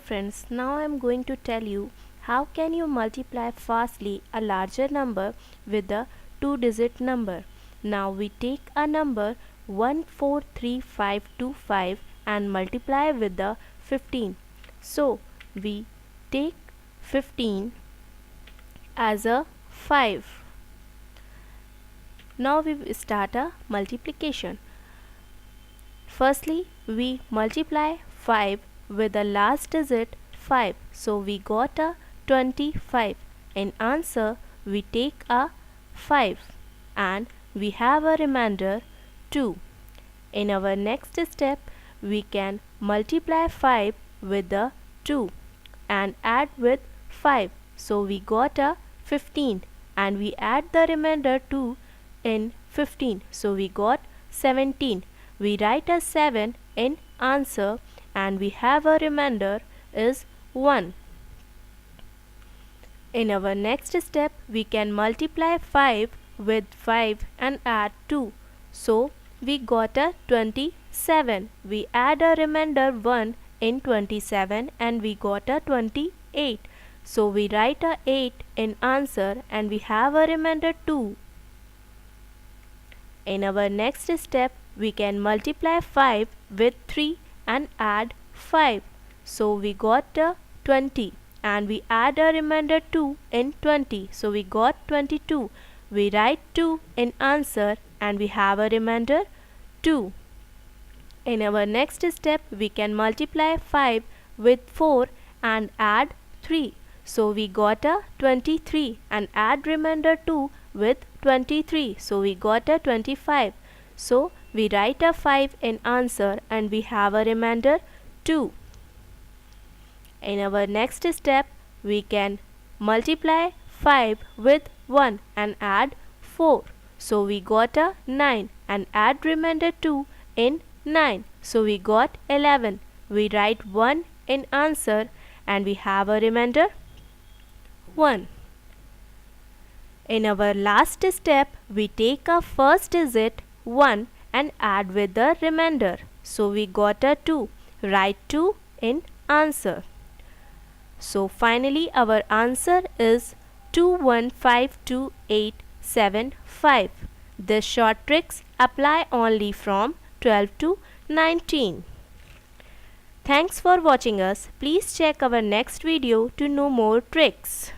friends, now I am going to tell you how can you multiply fastly a larger number with a two-digit number. Now we take a number 143525 and multiply with the 15. So we take 15 as a 5. Now we start a multiplication. Firstly, we multiply 5 with the last digit 5. So we got a 25. In answer, we take a 5 and we have a remainder 2. In our next step, we can multiply 5 with the 2 and add with 5. So we got a 15 and we add the remainder 2 in 15. So we got 17. We write a 7 in answer and we have a remainder is 1. In our next step, we can multiply 5 with 5 and add 2. So we got a 27. We add a remainder 1 in 27 and we got a 28. So we write a 8 in answer and we have a remainder 2. In our next step, we can multiply 5 with 3 and add 5. So we got a 20 and we add a remainder 2 in 20. So we got 22. We write 2 in answer and we have a remainder 2. In our next step, we can multiply 5 with 4 and add 3. So we got a 23 and add remainder 2 with 23. So we got a 25. So we write a 5 in answer and we have a remainder 2. In our next step, we can multiply 5 with 1 and add 4. So we got a 9 and add remainder 2 in 9. So we got 11. We write 1 in answer and we have a remainder 1. In our last step, we take a first digit 1 and add with the remainder. So we got a 2. Write 2 in answer. So finally our answer is 215285. This short tricks apply only from 12 to 19. Thanks for watching us. Please check our next video to know more tricks.